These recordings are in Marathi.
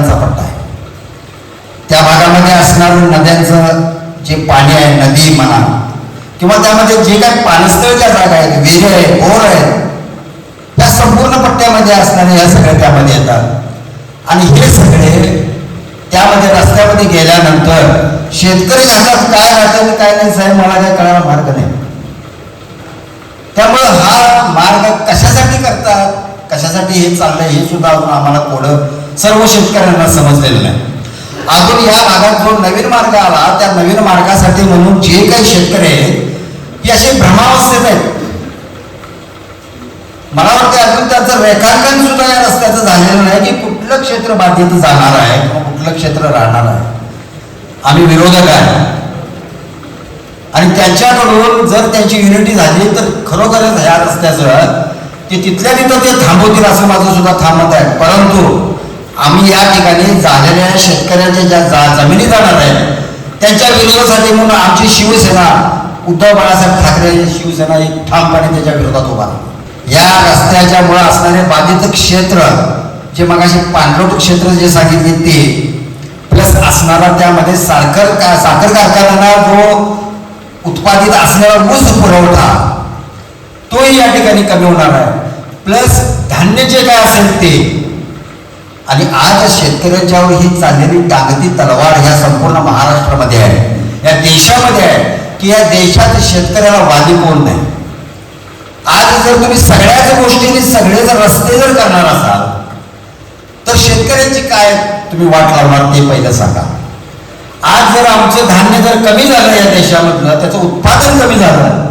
नद्यांचा पट्टा आहे. त्या भागामध्ये असणारं नद्यांचं जे पाणी आहे, नदी म्हणा किंवा त्यामध्ये जे काही पाणस्थळच्या जागा आहेत, विहिरी आहेत, बोर आहेत, या संपूर्ण पट्ट्यामध्ये असणारे या सगळे त्यामध्ये येतात. आणि हे सगळे त्यामध्ये रस्त्यामध्ये गेल्यानंतर शेतकरी हातात काय राहतं आणि काय नाही साहेब मला काय कळायला मार्ग नाही. त्यामुळं हा मार्ग कशासाठी करतात, कशासाठी हे चाललंय हे सुद्धा अजून आम्हाला थोडं सर्व शेतकऱ्यांना समजलेलं नाही. अजून या भागात जो नवीन मार्ग आला त्या नवीन मार्गासाठी म्हणून जे काही शेतकरी आहेत हे असे भ्रमावस्थेत आहेत. मला वाटतं अजून त्याचं रेखांकन सुद्धा या रस्त्याचं झालेलं नाही की कुठलं क्षेत्र बाधित जाणार आहे किंवा कुठलं क्षेत्र राहणार आहे. आम्ही विरोधक आहे आणि त्यांच्याकडून जर त्यांची युनिटी झाली तर खरोखरच ह्या रस्त्याचं ते तिथल्या तिथं ते थांबवतील असं माझं सुद्धा ठामत आहे. परंतु आम्ही या ठिकाणी झालेल्या शेतकऱ्यांच्या ज्या जमिनी जाणार आहेत त्यांच्या विरोधासाठी म्हणून आमची शिवसेना उद्धव बाळासाहेब ठाकरे शिवसेना ही ठामपणे त्याच्या विरोधात उभा. या रस्त्याच्या मुळे असणारे बाधित क्षेत्र जे मगाशी पाणलोट क्षेत्र जे सांगितले ते प्लस असणारा त्यामध्ये साखर कारखान्याला जो उत्पादित असणारा ऊस पुरवठा तोही या ठिकाणी कमी होणार आहे. प्लस धान्य जे काय असेल ते. आणि आज शेतकऱ्यांच्यावर ही चाललेली टांगती तलवार ह्या संपूर्ण महाराष्ट्रामध्ये आहे, या देशामध्ये आहे की या देशात शेतकऱ्याला वाली कोण नाही. आज जर तुम्ही सगळ्याच गोष्टींनी सगळे जर रस्ते जर करणार असाल तर शेतकऱ्यांची काय तुम्ही वाट लावणार ते पहिलं सांगा. आज जर आमचं धान्य जर कमी झालं या देशामधलं, त्याचं उत्पादन कमी झालं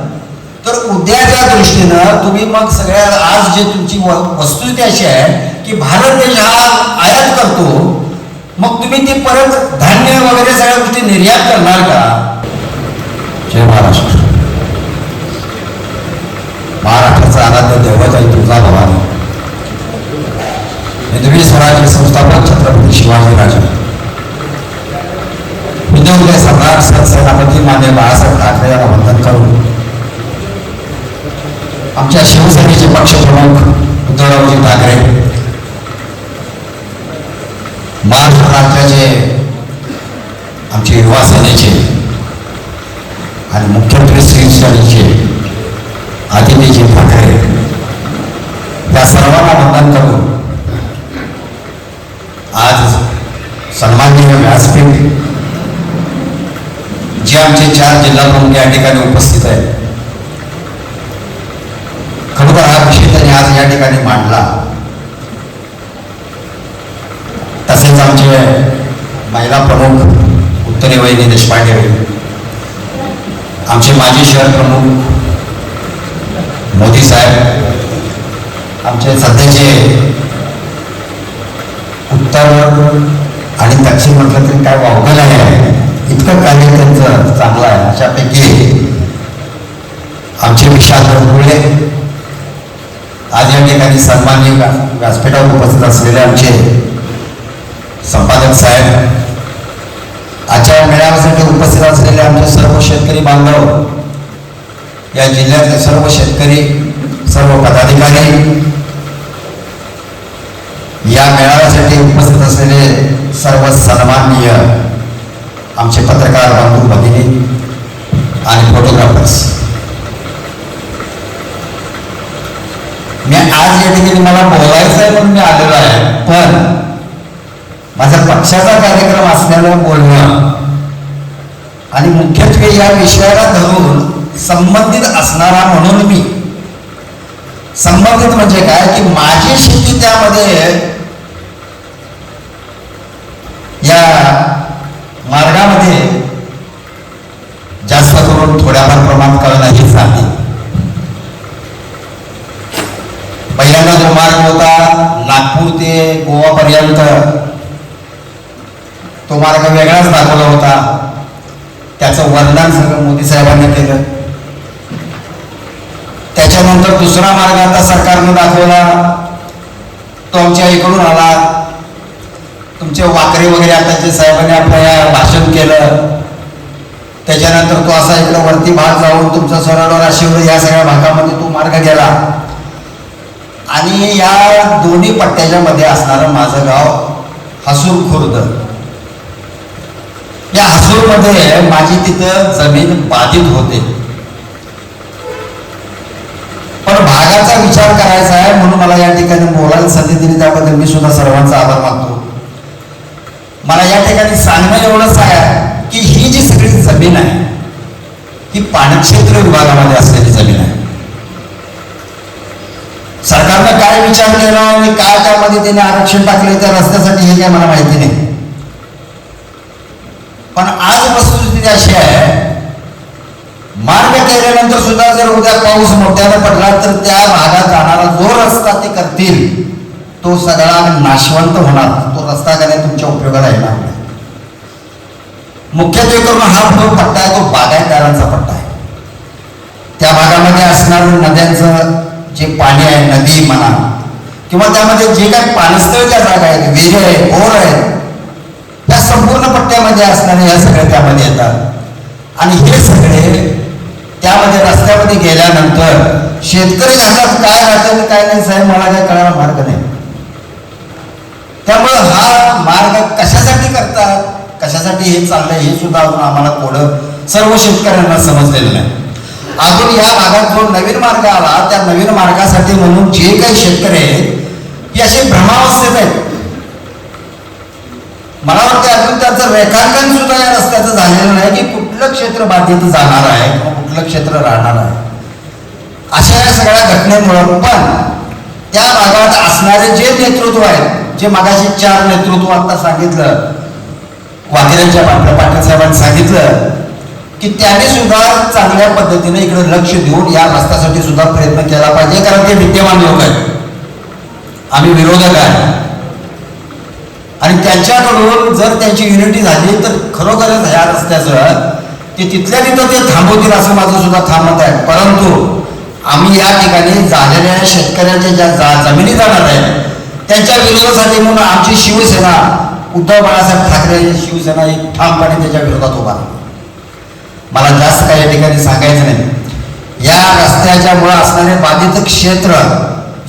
तर उद्याच्या दृष्टीनं तुम्ही मग सगळ्या आज जे तुमची वस्तुस्थिती अशी आहे की भारत देश हा आयात करतो, मग तुम्ही ते परत धान्य वगैरे सगळ्या गोष्टी निर्यात करणार का? जय महाराष्ट्र. महाराष्ट्राचा आराध्य दैवत आहे तुळजा भवानी. हिंदवी स्वराज्य संस्थापक छत्रपती शिवाजीराजे, हिंदू सम्राट सेनापती मान्य बाळासाहेब ठाकरे यांना वंदन करून आमच्या शिवसेनेचे पक्षप्रमुख उद्धवरावजी ठाकरे, महाराष्ट्र राज्याचे आमचे युवा सेनेचे आणि मुख्यमंत्री श्री सेनेचे आदित्यजी ठाकरे या सर्वांना वंदन करून आज सन्माननीय व्यासपीठ जे आमचे 4 जिल्हा प्रमुख या ठिकाणी उपस्थित आहेत, खरोखर हा विषय त्यांनी आज या ठिकाणी मांडला. तसेच आमचे महिला प्रमुख उत्तरे वहिनी देशपांडे, आमचे माजी शहर प्रमुख मोदी साहेब, आमचे सध्याचे उत्तर आणि दक्षिण म्हटलं तरी काय वावगल आहे, इतकं कार्य त्यांचं चांगलं आहे. अशापैकी आमचे विशाल गुळे आज या ठिकाणी सन्माननीय व्यासपीठावर उपस्थित असलेले आमचे संपादक साहेब, आजच्या मेळाव्यासाठी उपस्थित असलेले आमचे सर्व शेतकरी बांधव, या जिल्ह्यातले सर्व शेतकरी, सर्व पदाधिकारी, या मेळाव्यासाठी उपस्थित असलेले सर्व सन्माननीय आमचे पत्रकार बंधू भगिनी आणि फोटोग्राफर्स. मी आज या ठिकाणी मला बोलायचं आहे म्हणून मी आलेलो आहे, पण माझ्या पक्षाचा कार्यक्रम असल्यानं बोलणं आणि मुख्यत्वे या विषयाला धरून संबंधित असणारा म्हणून मी संबंधित म्हणजे काय की माझी शेती त्यामध्ये या मार्गामध्ये जास्त करून थोड्याफार प्रमाणात कळणं हीच नाही. पहिल्यांदा जो मार्ग होता नागपूर ते गोवापर्यंत, तो मार्ग वेगळाच दाखवला होता. त्याचं वर्णन सगळं मोदी साहेबांनी केलं. त्याच्यानंतर दुसरा मार्ग आता सरकारनं दाखवला, तो आमच्या इकडून आला. तुमचे वाकरे वगैरे आता साहेबांनी आपल्या भाषण केलं. त्याच्यानंतर तो असा इकडं वरती भाग जाऊन तुमचा सरळ राशीवर या सगळ्या भागामध्ये तो मार्ग गेला. आणि या दोन्ही पट्ट्याच्या मध्ये असणारं माझं गाव हसूर खुर्द. या हसूरमध्ये माझी तिथं जमीन बाधित होते, पण भागाचा विचार करायचा आहे म्हणून मला या ठिकाणी बोलायला संधी दिली, त्याबद्दल मी सुद्धा सर्वांचा आभार मानतो. मला या ठिकाणी सांगणं एवढंच आहे की ही जी सगळी जमीन आहे ही पाणक्षेत्र विभागामध्ये असलेली जमीन आहे. सरकारनं काय विचार केला आणि काय त्यामध्ये त्याने आरक्षण टाकले त्या रस्त्यासाठी हे काय मला माहिती नाही, पण आज वस्तुस्थिती अशी आहे, मार्ग केल्यानंतर सुद्धा जर उद्या पाऊस मोठ्याने पडला तर त्या भागात जाणारा जो रस्ता ते करतील तो सगळा नाशवंत होणार. तो रस्ता काय तुमच्या उपयोगाला येणार नाही. मुख्यत्वे करून हा जो पट्टा आहे तो बागायतदारांचा पट्टा आहे. त्या भागामध्ये असणारं नद्यांचं जे पाणी आहे, नदी म्हणा किंवा त्यामध्ये जे काही पाणस्थळच्या जागा आहेत, विहिरी आहे, बोर आहेत, त्या संपूर्ण पट्ट्यामध्ये असणारे ह्या सगळ्या त्यामध्ये येतात. आणि हे सगळे त्यामध्ये रस्त्यामध्ये गेल्यानंतर शेतकरी हातात काय राहतं आणि काय नाही साहेब मला काय कळायला मार्ग नाही. त्यामुळं हा मार्ग कशासाठी करतात, कशासाठी हे चाललंय हे सुद्धा अजून आम्हाला थोडं सर्व शेतकऱ्यांना समजलेलं नाही. अजून या भागात जो नवीन मार्ग आला त्या नवीन मार्गासाठी म्हणून जे काही शेतकरी आहेत हे असे भ्रमावस्थेत आहेत. मला वाटतं अजून त्याचं रेखांकन सुद्धा या रस्त्याचं झालेलं नाही की कुठलं क्षेत्र बाधित जाणार आहे किंवा कुठलं क्षेत्र राहणार आहे. अशा या सगळ्या घटनेमुळं पण त्या भागात असणारे जे नेतृत्व आहेत, जे मागाशी 4 नेतृत्व आता सांगितलं, वाघेऱ्यांच्या पाटील साहेबांनी सांगितलं की त्यांनी सुद्धा चांगल्या पद्धतीने इकडे लक्ष देऊन या रस्त्यासाठी सुद्धा प्रयत्न केला पाहिजे, कारण ते विद्यमान लोक आहेत, आम्ही विरोधक आहे. आणि त्यांच्याकडून जर त्यांची युनिटी झाली तर खरोखरच ह्या रस्त्याचं ते तिथल्या तिथं ते थांबवतील असं माझं सुद्धा ठाम मत आहे. परंतु आम्ही या ठिकाणी झालेल्या शेतकऱ्यांच्या ज्या जमिनी जाणार आहेत त्यांच्या विरोधासाठी म्हणून आमची शिवसेना, उद्धव बाळासाहेब ठाकरे शिवसेना एक ठामपणे त्याच्या विरोधात उभा आहे. मला जास्त काही या ठिकाणी सांगायचं नाही. या रस्त्याच्या मुळे असणारे बाधित क्षेत्र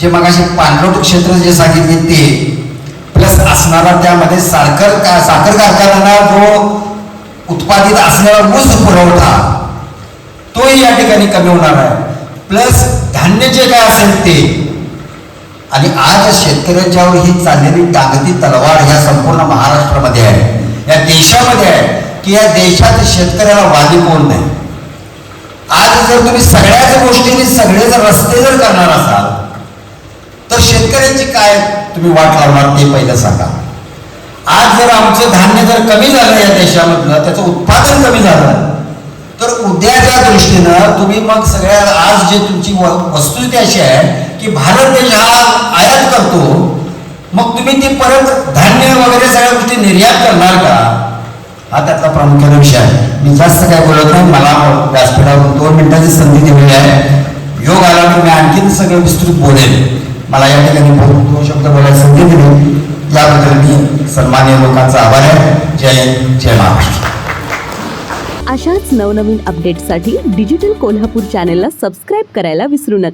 जे मगाशी पाणलोट क्षेत्र जे सांगितले ते प्लस असणारा त्यामध्ये साखर कारखान्याला जो उत्पादित असलेला ऊस पुरवठा तोही या ठिकाणी कमी होणार आहे, प्लस धान्य जे काय असेल ते. आणि आज शेतकऱ्यांच्यावर ही चाललेली टांगती तलवार ह्या संपूर्ण महाराष्ट्रामध्ये आहे, या देशामध्ये आहे की या देशात शेतकऱ्याला वाली कोण नाही. आज जर तुम्ही सगळ्याच गोष्टींनी सगळे जर रस्ते जर करणार असाल तर शेतकऱ्यांची काय तुम्ही वाट लावणार ते पहिलं सांगा. आज जर आमचं धान्य जर कमी झालं या देशामधलं, त्याचं उत्पादन कमी झालं तर उद्याच्या दृष्टीनं तुम्ही मग सगळ्या आज जे तुमची वस्तुस्थिती अशी आहे की भारत देश हा आयात करतो, मग तुम्ही ते परत धान्य वगैरे सगळ्या गोष्टी निर्यात करणार का? हा त्यातला प्रामुख्याने विषय आहे. मी जास्त काय बोलत नाही, मला व्यासपीठावरून 2 मिनिटाची संधी दिलेली आहे. योग आला तर मी आणखीन सगळं विस्तृत बोलेल. मला या ठिकाणी 2 शब्द बोलायला संधी दिली याबद्दल मी सन्माननीय लोकांचा आभार आहे. जय हिंद, जय महाराष्ट्र. अशाच नवनवीन अपडेट्ससाठी डिजिटल कोल्हापूर चॅनेलला सबस्क्राईब करायला विसरू नका.